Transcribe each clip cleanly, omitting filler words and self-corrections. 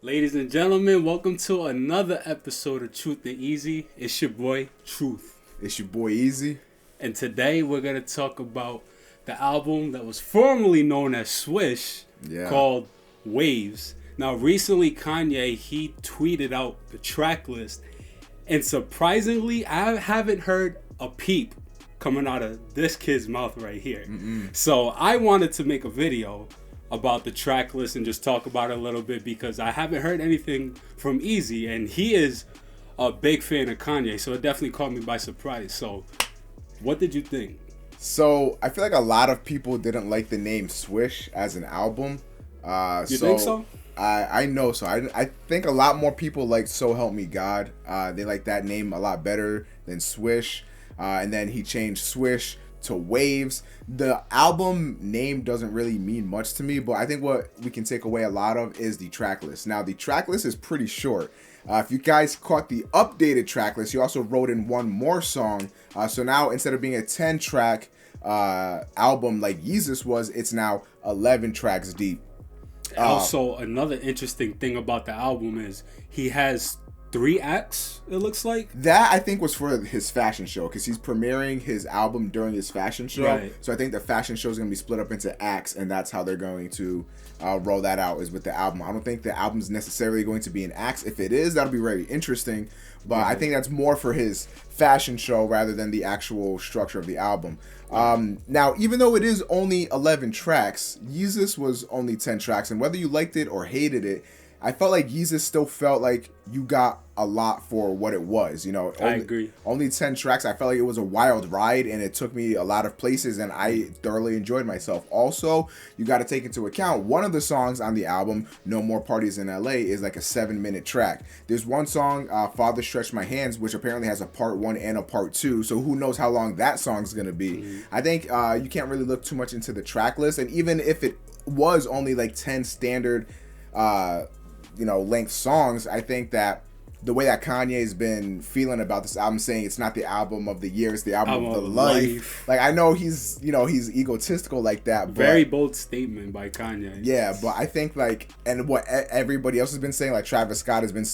Ladies and gentlemen, welcome to another episode of Truth and Eazy. It's your boy, Truth. It's your boy, Eazy. And today we're going to talk about the album that was formerly known as SWISH, called Waves. Now, recently, Kanye, he tweeted out the track list. And surprisingly, I haven't heard a peep coming out of this kid's mouth right here. So I wanted to make a video about the track list and just talk about it a little bit because I haven't heard anything from Eazy, and he is a big fan of Kanye, so it definitely caught me by surprise. So what did you think? So I feel like a lot of people didn't like the name Swish as an album. You think so? I know so. I think a lot more people like So Help Me God. They like that name a lot better than Swish. And then he changed Swish to Waves. The album name doesn't really mean much to me, but I think what we can take away a lot of is the track list. Now, the track list is pretty short. If you guys caught the updated track list, he also wrote in one more song. So now, instead of being a 10-track album like Yeezus was, it's now 11 tracks deep. Also, another interesting thing about the album is he has 3 acts, it looks like. That, I think, was for his fashion show, because he's premiering his album during his fashion show. Right. So I think the fashion show is going to be split up into acts, and that's how they're going to roll that out, is with the album. I don't think the album's necessarily going to be in acts. If it is, that'll be very interesting. But I think that's more for his fashion show rather than the actual structure of the album. Now, even though it is only 11 tracks, Yeezus was only 10 tracks, and whether you liked it or hated it, I felt like Yeezus still felt like you got a lot for what it was, you know. I agree. Only 10 tracks. I felt like it was a wild ride, and it took me a lot of places, and I thoroughly enjoyed myself. Also, you got to take into account one of the songs on the album, No More Parties in LA, is like a 7-minute track. There's one song, Father Stretch My Hands, which apparently has a part 1 and a part 2, so who knows how long that song's going to be. I think you can't really look too much into the track list, and even if it was only like 10 standard length songs, I think that the way that Kanye's been feeling about this album, saying it's not the album of the year, it's the album of the life. Like, I know he's egotistical like that. But very bold statement by Kanye. Yeah, but I think and what everybody else has been saying, like Travis Scott has been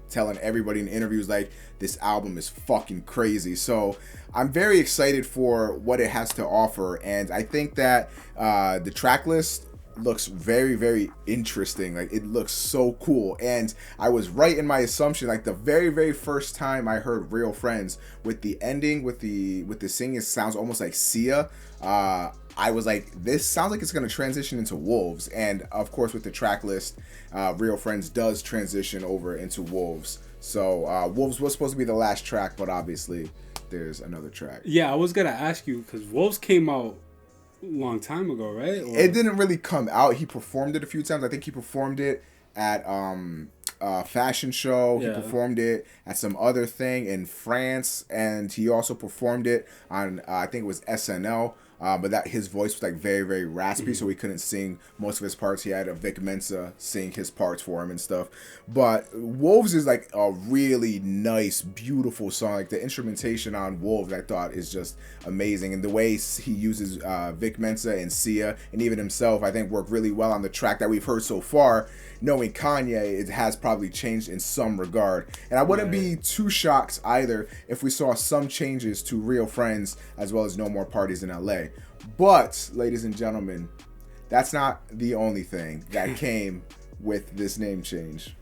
telling everybody in interviews, like, this album is fucking crazy. So I'm very excited for what it has to offer, and I think that the track list looks very, very interesting. Like, it looks so cool, and I was right in my assumption. Like, the very, very first time I heard Real Friends, with the ending, with the singing, it sounds almost like Sia. I was like, this sounds like it's going to transition into Wolves, and of course with the track list, Real Friends does transition over into Wolves. So Wolves was supposed to be the last track, but obviously there's another track. Yeah, I was gonna ask you, because Wolves came out long time ago, right? Or... It didn't really come out. He performed it a few times. I think he performed it at fashion show. Yeah. He performed it at some other thing in France, and he also performed it on I think it was SNL. But that his voice was like very, very raspy, so he couldn't sing most of his parts. He had a Vic Mensa sing his parts for him and stuff. But Wolves is like a really nice, beautiful song. Like, the instrumentation on Wolves, I thought, is just amazing, and the way he uses Vic Mensa and Sia and even himself, I think, work really well on the track that we've heard so far. Knowing Kanye, it has probably changed in some regard, and I wouldn't be too shocked either if we saw some changes to Real Friends as well as No More Parties in LA. But, ladies and gentlemen, that's not the only thing that came with this name change.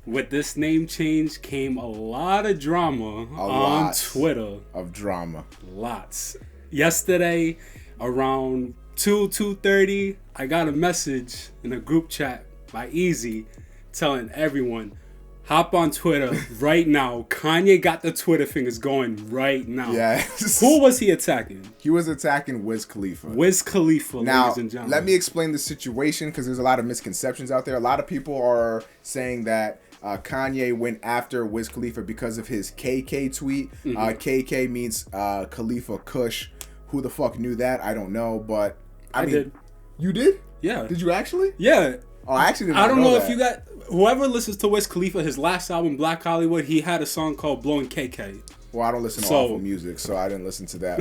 With this name change came a lot of drama on Twitter. Of drama. Lots. Yesterday, around 2:30, I got a message in a group chat by Eazy telling everyone, hop on Twitter right now. Kanye got the Twitter fingers going right now. Yes. Who was he attacking? He was attacking Wiz Khalifa. Wiz Khalifa, now, ladies and gentlemen. Let me explain the situation, because there's a lot of misconceptions out there. A lot of people are saying that Kanye went after Wiz Khalifa because of his KK tweet. KK means Khalifa Kush. Who the fuck knew that? I don't know, but I mean, did. You did? Yeah. Did you actually? Yeah. Oh, I actually didn't. I don't know that. if you got whoever listens to Wiz Khalifa, his last album, Black Hollywood. He had a song called "Blowing KK." Well, I don't listen to awful music, so I didn't listen to that.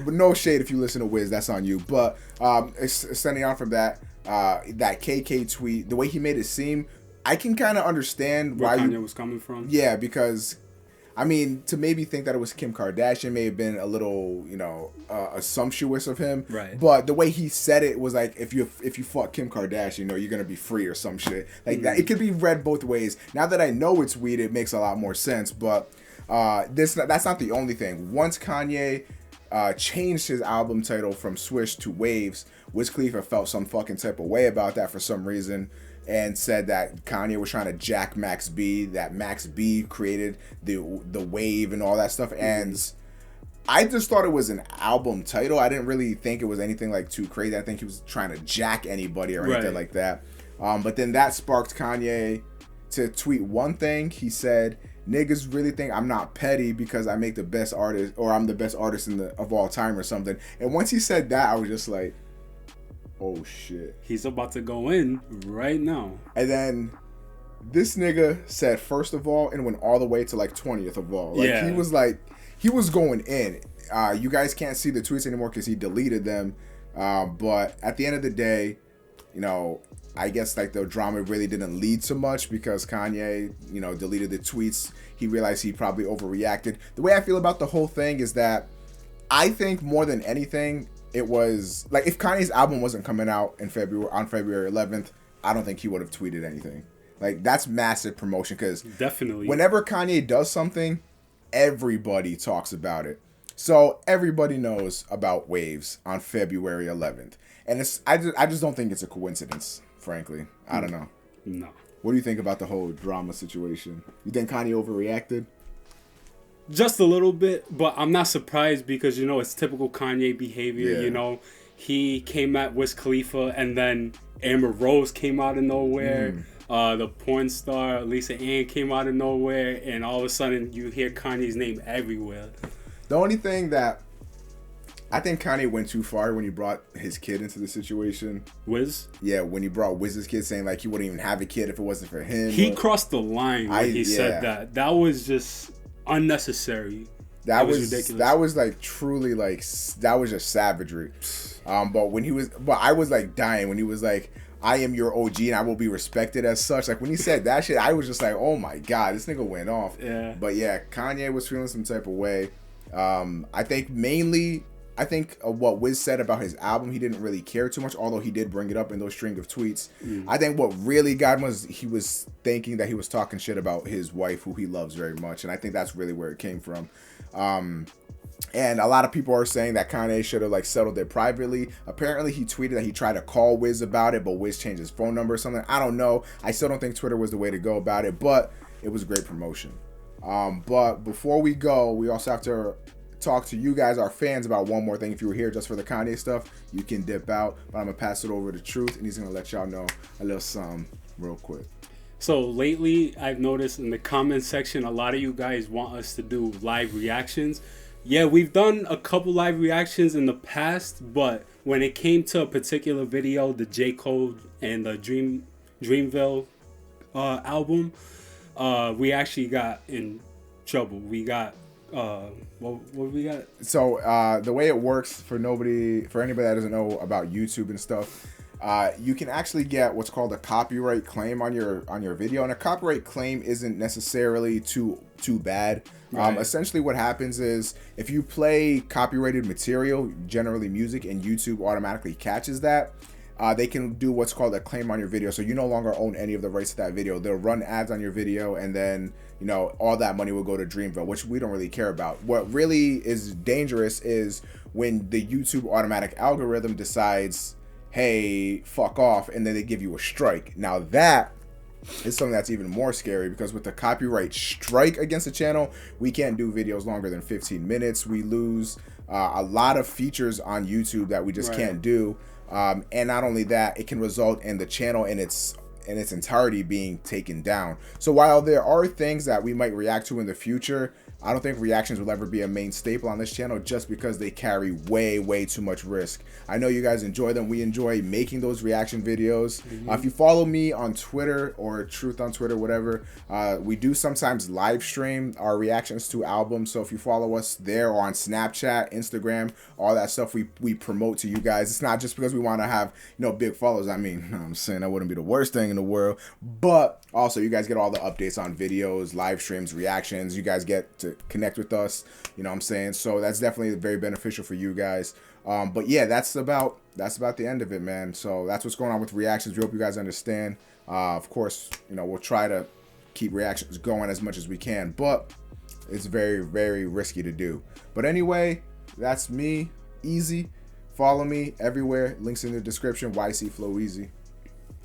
But no shade if you listen to Wiz, that's on you. But extending on from that, that KK tweet, the way he made it seem, I can kind of understand where why Kanye was coming from. Yeah, because I mean, to maybe think that it was Kim Kardashian may have been a little, assumptuous of him. Right. But the way he said it was like, if you fuck Kim Kardashian, you're gonna be free or some shit like that. It could be read both ways. Now that I know it's weed, it makes a lot more sense. But that's not the only thing. Once Kanye changed his album title from Swish to Waves, Wiz Khalifa felt some fucking type of way about that for some reason, and said that Kanye was trying to jack Max B, that Max B created the wave and all that stuff. And I just thought it was an album title. I didn't really think it was anything like too crazy. I think he was trying to jack anybody or anything like that. But then that sparked Kanye to tweet one thing. He said, "Niggas really think I'm not petty because I make the best artist, or I'm the best artist of all time or something." And once he said that, I was just like, oh shit. He's about to go in right now. And then this nigga said first of all and went all the way to like 20th of all. He was going in. You guys can't see the tweets anymore because he deleted them. But at the end of the day, I guess like the drama really didn't lead to much because Kanye, deleted the tweets. He realized he probably overreacted. The way I feel about the whole thing is that I think more than anything, it was like if Kanye's album wasn't coming out on February 11th, I don't think he would have tweeted anything. Like that's massive promotion because definitely whenever Kanye does something, everybody talks about it. So everybody knows about Waves on February 11th, and I just don't think it's a coincidence. Frankly, I don't know. No. What do you think about the whole drama situation? You think Kanye overreacted? Just a little bit, but I'm not surprised because, it's typical Kanye behavior. Yeah. He came at Wiz Khalifa and then Amber Rose came out of nowhere. The porn star Lisa Ann came out of nowhere, and all of a sudden you hear Kanye's name everywhere. The only thing that I think Kanye went too far when he brought his kid into the situation. Wiz? Yeah, when he brought Wiz's kid, saying like he wouldn't even have a kid if it wasn't for him. He crossed the line when he said that. That was just unnecessary. That was ridiculous. That was like truly like that was just savagery. But I was like dying when he was like, "I am your OG and I will be respected as such." Like when he said that shit, I was just like, "Oh my god, this nigga went off." Yeah. But yeah, Kanye was feeling some type of way. I think what Wiz said about his album, he didn't really care too much, although he did bring it up in those string of tweets. I think what really got him was he was thinking that he was talking shit about his wife, who he loves very much, and I think that's really where it came from. And a lot of people are saying that Kanye should have like settled it privately. Apparently, he tweeted that he tried to call Wiz about it, but Wiz changed his phone number or something. I don't know. I still don't think Twitter was the way to go about it, but it was great promotion. But before we go, we also have to talk to you guys, our fans, about one more thing. If you were here just for the Kanye stuff, you can dip out, but I'm gonna pass it over to Truth, and he's gonna let y'all know a little something real quick. So lately, I've noticed in the comment section, a lot of you guys want us to do live reactions. Yeah, we've done a couple live reactions in the past, but when it came to a particular video, the J. Cole and the Dreamville album, we actually got in trouble. We got what we got? So the way it works for anybody that doesn't know about YouTube and stuff, you can actually get what's called a copyright claim on your video, and a copyright claim isn't necessarily too bad. Right. Essentially what happens is if you play copyrighted material, generally music, and YouTube automatically catches that, they can do what's called a claim on your video. So you no longer own any of the rights to that video. They'll run ads on your video, and then all that money will go to Dreamville, which we don't really care about. What really is dangerous is when the YouTube automatic algorithm decides, hey, fuck off, and then they give you a strike. Now that is something that's even more scary, because with the copyright strike against the channel, we can't do videos longer than 15 minutes. We lose a lot of features on YouTube that we just can't do. And not only that, it can result in the channel in its entirety being taken down. So while there are things that we might react to in the future, I don't think reactions will ever be a main staple on this channel just because they carry way too much risk. I know you guys enjoy them. We enjoy making those reaction videos. If you follow me on Twitter or Truth on Twitter, whatever, we do sometimes live stream our reactions to albums. So if you follow us there or on Snapchat, Instagram, all that stuff, we promote to you guys. It's not just because we want to have, you know, big followers. I mean, I'm saying that wouldn't be the worst thing in the world, but also you guys get all the updates on videos, live streams, reactions. You guys get to connect with us, you know what I'm saying? So that's definitely very beneficial for you guys. But yeah, that's about the end of it, man. So that's what's going on with reactions. We hope you guys understand. Of course, you know, we'll try to keep reactions going as much as we can, but it's very risky to do. But anyway, that's me, Eazy. Follow me everywhere. Links in the description. YC Flow Eazy.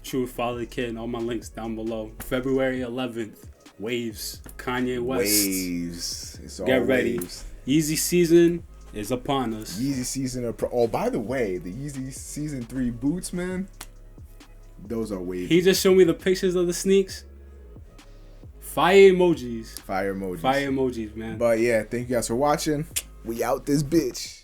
Truth, follow the kid. All my links down below. February 11th. Waves. Kanye West. Waves. It's all Get ready. waves. Yeezy season is upon us. Yeezy season. Oh, by the way, the Yeezy season 3 boots, man. Those are waves. He just showed me the pictures of the sneaks. Fire emojis. Fire emojis. Fire emojis, man. But yeah, thank you guys for watching. We out this bitch.